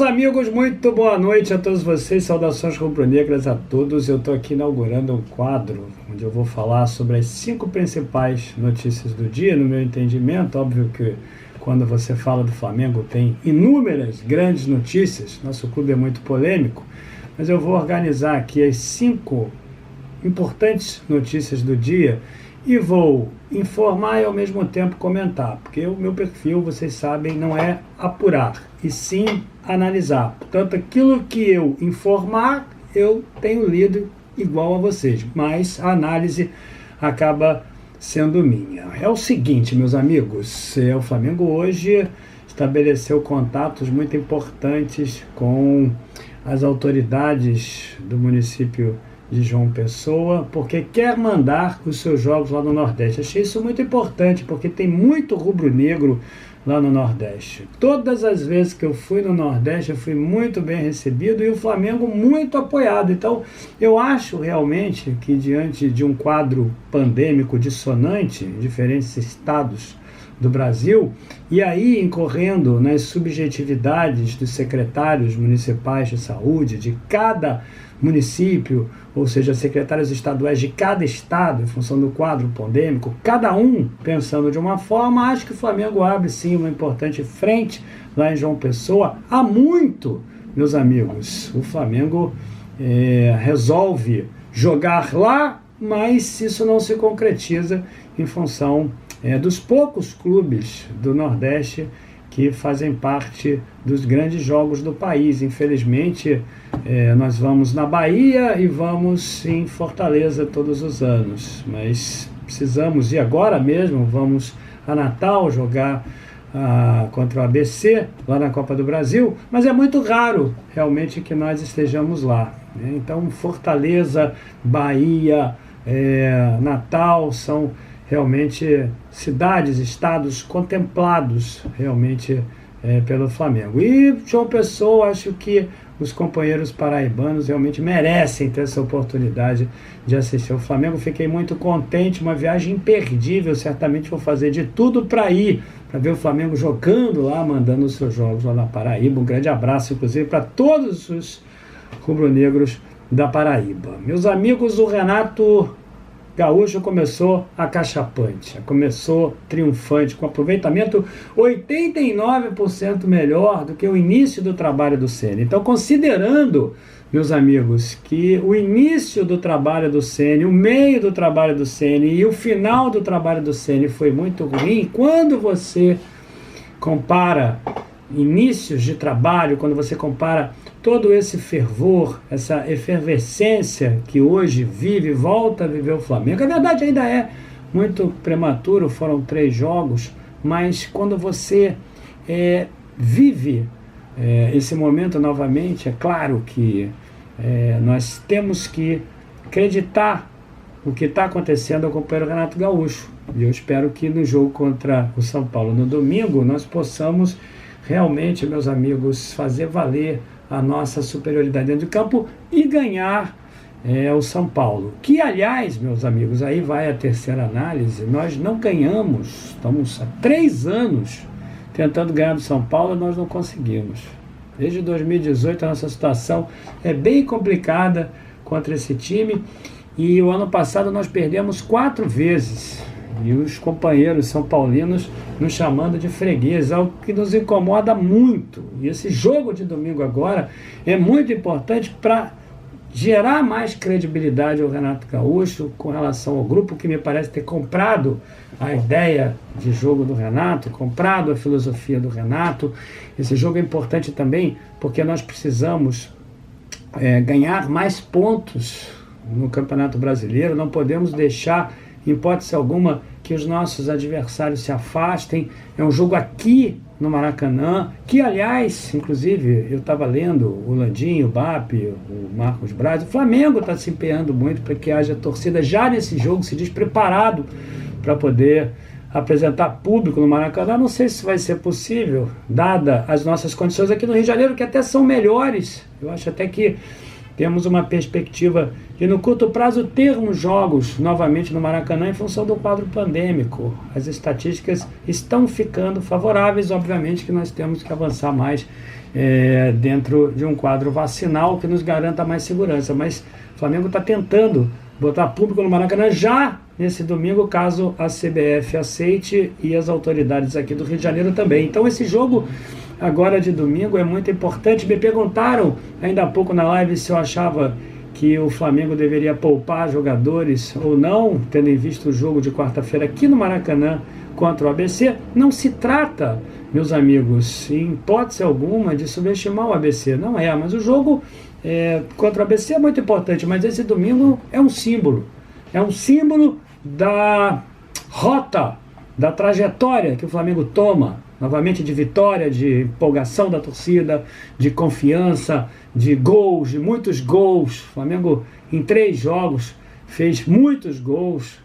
Meus amigos, muito boa noite a todos vocês, saudações rubro-negras a todos. Eu estou aqui inaugurando um quadro onde eu vou falar sobre as 5 principais notícias do dia, no meu entendimento. Óbvio que quando você fala do Flamengo tem inúmeras grandes notícias, nosso clube é muito polêmico, mas eu vou organizar aqui as 5 importantes notícias do dia e vou informar e ao mesmo tempo comentar, porque o meu perfil, vocês sabem, não é apurar, e sim analisar. Portanto, aquilo que eu informar, eu tenho lido igual a vocês, mas a análise acaba sendo minha. É o seguinte, meus amigos, o Flamengo hoje estabeleceu contatos muito importantes com as autoridades do município de João Pessoa, porque quer mandar os seus jogos lá no Nordeste. Achei isso muito importante, porque tem muito rubro-negro lá no Nordeste. Todas as vezes que eu fui no Nordeste, eu fui muito bem recebido e o Flamengo muito apoiado. Então, eu acho realmente que diante de um quadro pandêmico dissonante em diferentes estados do Brasil, e aí incorrendo nas subjetividades dos secretários municipais de saúde de cada município, ou seja, secretários estaduais de cada estado, em função do quadro pandêmico, cada um pensando de uma forma, acho que o Flamengo abre sim uma importante frente lá em João Pessoa. Há muito, meus amigos, o Flamengo resolve jogar lá, mas isso não se concretiza em função dos poucos clubes do Nordeste que fazem parte dos grandes jogos do país. Infelizmente, nós vamos na Bahia e vamos em Fortaleza todos os anos, mas precisamos, e agora mesmo vamos a Natal jogar contra o ABC, lá na Copa do Brasil, mas é muito raro realmente que nós estejamos lá, né? Então, Fortaleza, Bahia, Natal são realmente cidades, estados contemplados realmente pelo Flamengo. E João Pessoa, acho que os companheiros paraibanos realmente merecem ter essa oportunidade de assistir ao Flamengo. Fiquei muito contente, uma viagem imperdível, certamente vou fazer de tudo para ir, para ver o Flamengo jogando lá, mandando os seus jogos lá na Paraíba. Um grande abraço, inclusive, para todos os rubro-negros da Paraíba. Meus amigos, o Renato Gaúcho começou acachapante, começou triunfante, com aproveitamento 89% melhor do que o início do trabalho do Ceni. Então, considerando, meus amigos, que o início do trabalho do Ceni, o meio do trabalho do Ceni e o final do trabalho do Ceni foi muito ruim, quando você compara inícios de trabalho, quando você compara todo esse fervor, essa efervescência que hoje vive, volta a viver o Flamengo. A verdade ainda é muito prematuro, foram 3 jogos, mas quando você vive esse momento novamente, é claro que nós temos que acreditar o que está acontecendo ao companheiro Renato Gaúcho. E eu espero que no jogo contra o São Paulo no domingo nós possamos realmente, meus amigos, fazer valer a nossa superioridade dentro do campo e ganhar o São Paulo. Que, aliás, meus amigos, aí vai a terceira análise, nós não ganhamos, estamos há 3 anos tentando ganhar do São Paulo e nós não conseguimos. Desde 2018 a nossa situação é bem complicada contra esse time e o ano passado nós perdemos 4 vezes. E os companheiros são paulinos nos chamando de freguês, algo que nos incomoda muito. E esse jogo de domingo agora é muito importante para gerar mais credibilidade ao Renato Gaúcho com relação ao grupo, que me parece ter comprado a ideia de jogo do Renato, comprado a filosofia do Renato. Esse jogo é importante também porque nós precisamos ganhar mais pontos no Campeonato Brasileiro, não podemos deixar, em hipótese alguma, que os nossos adversários se afastem. É um jogo aqui no Maracanã, que, aliás, inclusive, eu estava lendo o Landinho, o BAP, o Marcos Braz, o Flamengo está se empenhando muito para que haja torcida já nesse jogo, se diz preparado para poder apresentar público no Maracanã. Não sei se vai ser possível, dada as nossas condições aqui no Rio de Janeiro, que até são melhores. Eu acho até que temos uma perspectiva de, no curto prazo, termos jogos novamente no Maracanã em função do quadro pandêmico. As estatísticas estão ficando favoráveis, obviamente que nós temos que avançar mais dentro de um quadro vacinal que nos garanta mais segurança. Mas o Flamengo está tentando botar público no Maracanã já nesse domingo, caso a CBF aceite e as autoridades aqui do Rio de Janeiro também. Então esse jogo agora de domingo é muito importante. Me perguntaram ainda há pouco na live se eu achava que o Flamengo deveria poupar jogadores ou não, tendo em vista o jogo de quarta-feira aqui no Maracanã contra o ABC. Não se trata, meus amigos, em hipótese alguma, de subestimar o ABC. Não é, mas o jogo contra o ABC é muito importante, mas esse domingo é um símbolo. É um símbolo da rota, da trajetória que o Flamengo toma, novamente de vitória, de empolgação da torcida, de confiança, de gols, de muitos gols. O Flamengo em 3 jogos fez muitos gols,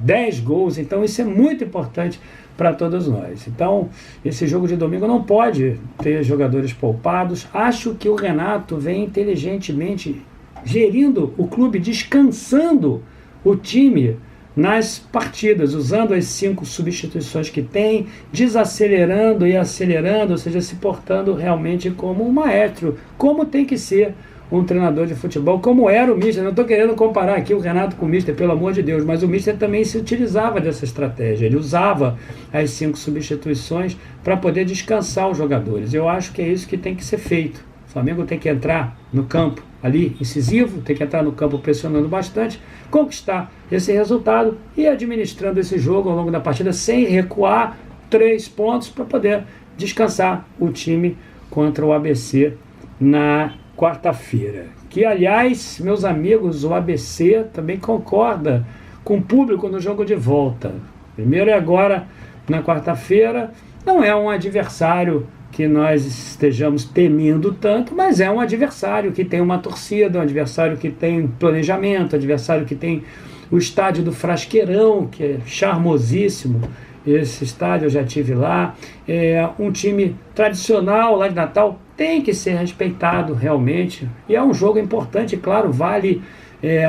10 gols, então isso é muito importante para todos nós. Então esse jogo de domingo não pode ter jogadores poupados. Acho que o Renato vem inteligentemente gerindo o clube, descansando o time nas partidas, usando as 5 substituições que tem, desacelerando e acelerando, ou seja, se portando realmente como um maestro, como tem que ser um treinador de futebol, como era o Mister. Não estou querendo comparar aqui o Renato com o Mister, pelo amor de Deus, mas o Mister também se utilizava dessa estratégia, ele usava as 5 substituições para poder descansar os jogadores. Eu acho que é isso que tem que ser feito. O Flamengo tem que entrar no campo ali incisivo, tem que entrar no campo pressionando bastante, conquistar esse resultado e administrando esse jogo ao longo da partida sem recuar 3 pontos para poder descansar o time contra o ABC na quarta-feira. Que, aliás, meus amigos, o ABC também concorda com o público no jogo de volta. Primeiro é agora na quarta-feira, não é um adversário que nós estejamos temendo tanto, mas é um adversário que tem uma torcida, um adversário que tem planejamento, um adversário que tem o estádio do Frasqueirão, que é charmosíssimo. Esse estádio eu já estive lá. É um time tradicional lá de Natal, tem que ser respeitado realmente. E é um jogo importante, claro, vale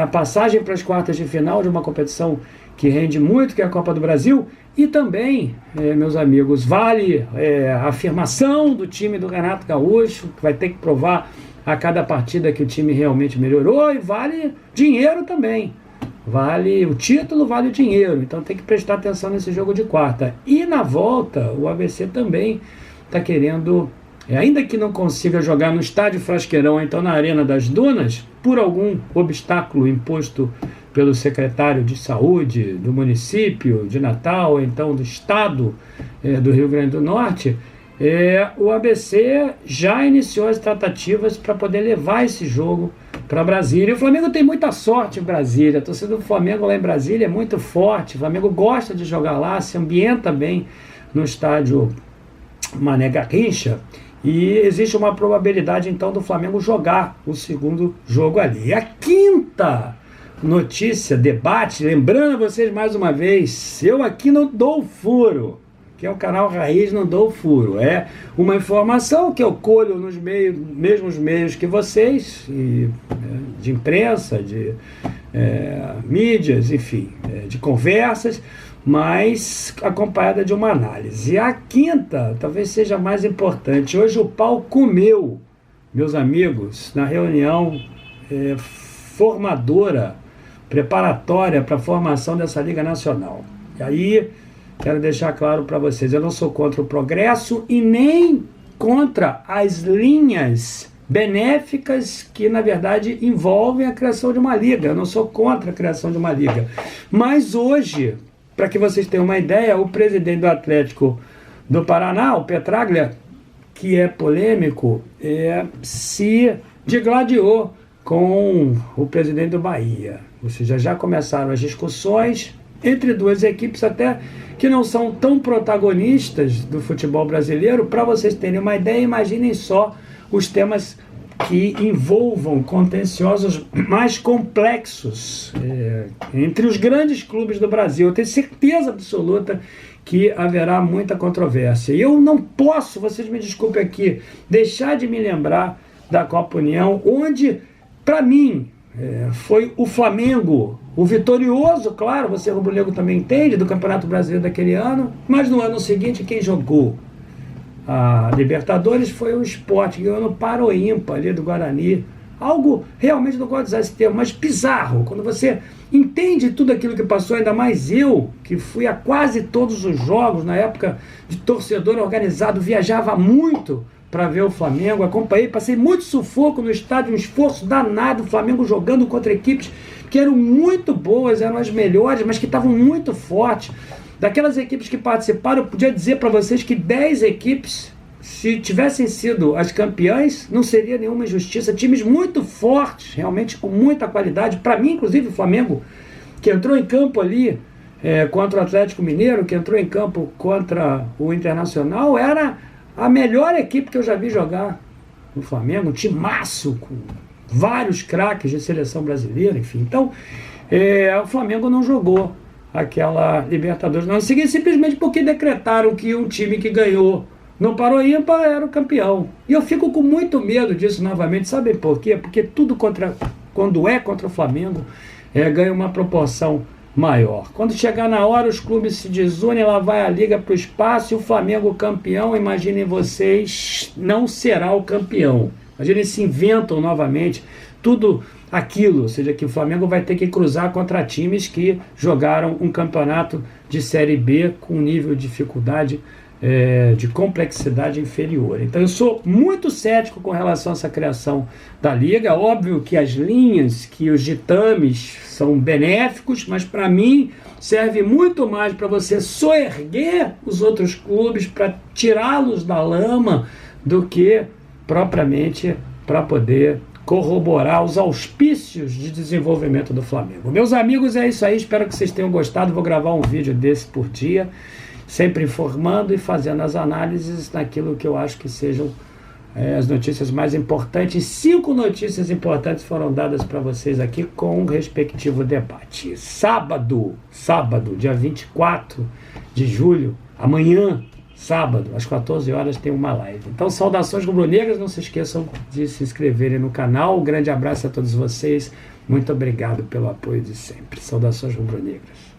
a passagem para as quartas de final de uma competição que rende muito, que é a Copa do Brasil. E também, meus amigos, vale a afirmação do time do Renato Gaúcho, que vai ter que provar a cada partida que o time realmente melhorou, e vale dinheiro também. Vale o título, vale o dinheiro. Então tem que prestar atenção nesse jogo de quarta. E na volta, o ABC também está querendo, ainda que não consiga jogar no estádio Frasqueirão, então na Arena das Dunas, por algum obstáculo imposto pelo secretário de saúde do município de Natal, então do estado do Rio Grande do Norte, o ABC já iniciou as tratativas para poder levar esse jogo para Brasília. E o Flamengo tem muita sorte em Brasília, a torcida do Flamengo lá em Brasília é muito forte, o Flamengo gosta de jogar lá, se ambienta bem no estádio Mané Garrincha, e existe uma probabilidade então do Flamengo jogar o segundo jogo ali. E a quinta notícia, debate, lembrando a vocês mais uma vez, eu aqui não dou furo, que é o canal Raiz, não dou furo, é uma informação que eu colho nos mesmos meios que vocês, de imprensa, de mídias, enfim, de conversas, mas acompanhada de uma análise. E a quinta talvez seja mais importante. Hoje o pau comeu, meus amigos, na reunião formadora, preparatória para a formação dessa Liga Nacional. E aí, quero deixar claro para vocês, eu não sou contra o progresso e nem contra as linhas benéficas que, na verdade, envolvem a criação de uma liga. Eu não sou contra a criação de uma liga. Mas hoje, para que vocês tenham uma ideia, o presidente do Atlético do Paraná, o Petraglia, que é polêmico, se digladiou com o presidente do Bahia. Ou seja, já começaram as discussões entre duas equipes até que não são tão protagonistas do futebol brasileiro. Para vocês terem uma ideia, imaginem só os temas que envolvam contenciosos mais complexos entre os grandes clubes do Brasil. Eu tenho certeza absoluta que haverá muita controvérsia. E eu não posso, vocês me desculpem aqui, deixar de me lembrar da Copa União, onde, para mim, foi o Flamengo, o vitorioso, claro, você rubro-negro também entende, do Campeonato Brasileiro daquele ano, mas no ano seguinte quem jogou? a Libertadores foi o Sport, que ganhou no Paro Ímpar ali do Guarani. Algo, realmente não gosto de usar esse termo, mas bizarro. Quando você entende tudo aquilo que passou, ainda mais eu, que fui a quase todos os jogos, na época de torcedor organizado, viajava muito para ver o Flamengo, acompanhei, passei muito sufoco no estádio, um esforço danado, o Flamengo jogando contra equipes que eram muito boas, eram as melhores, mas que estavam muito fortes. Daquelas equipes que participaram, eu podia dizer para vocês que 10 equipes, se tivessem sido as campeãs, não seria nenhuma injustiça. Times muito fortes, realmente com muita qualidade. Para mim, inclusive, o Flamengo, que entrou em campo ali contra o Atlético Mineiro, que entrou em campo contra o Internacional, era a melhor equipe que eu já vi jogar no Flamengo. Um timaço, com vários craques de seleção brasileira, enfim. Então, o Flamengo não jogou aquela Libertadores no ano seguinte, simplesmente porque decretaram que um time que ganhou no Paro Ímpar era o campeão. E eu fico com muito medo disso novamente. Sabe por quê? Porque tudo quando é contra o Flamengo, ganha uma proporção maior. Quando chegar na hora, os clubes se desunem, lá vai a liga para o espaço e o Flamengo campeão, imaginem vocês, não será o campeão. Imaginem, se inventam novamente tudo aquilo, ou seja, que o Flamengo vai ter que cruzar contra times que jogaram um campeonato de Série B com um nível de dificuldade, de complexidade inferior. Então eu sou muito cético com relação a essa criação da Liga. Óbvio que as linhas, que os ditames são benéficos, mas para mim serve muito mais para você soerguer os outros clubes, para tirá-los da lama, do que propriamente para poder corroborar os auspícios de desenvolvimento do Flamengo. Meus amigos, é isso aí, espero que vocês tenham gostado. Vou gravar um vídeo desse por dia, sempre informando e fazendo as análises naquilo que eu acho que sejam as notícias mais importantes. 5 notícias importantes foram dadas para vocês aqui com um respectivo debate. Sábado, dia 24 de julho, amanhã, sábado, às 14 horas, tem uma live. Então, saudações rubro-negras, não se esqueçam de se inscreverem no canal. Um grande abraço a todos vocês, muito obrigado pelo apoio de sempre. Saudações rubro-negras.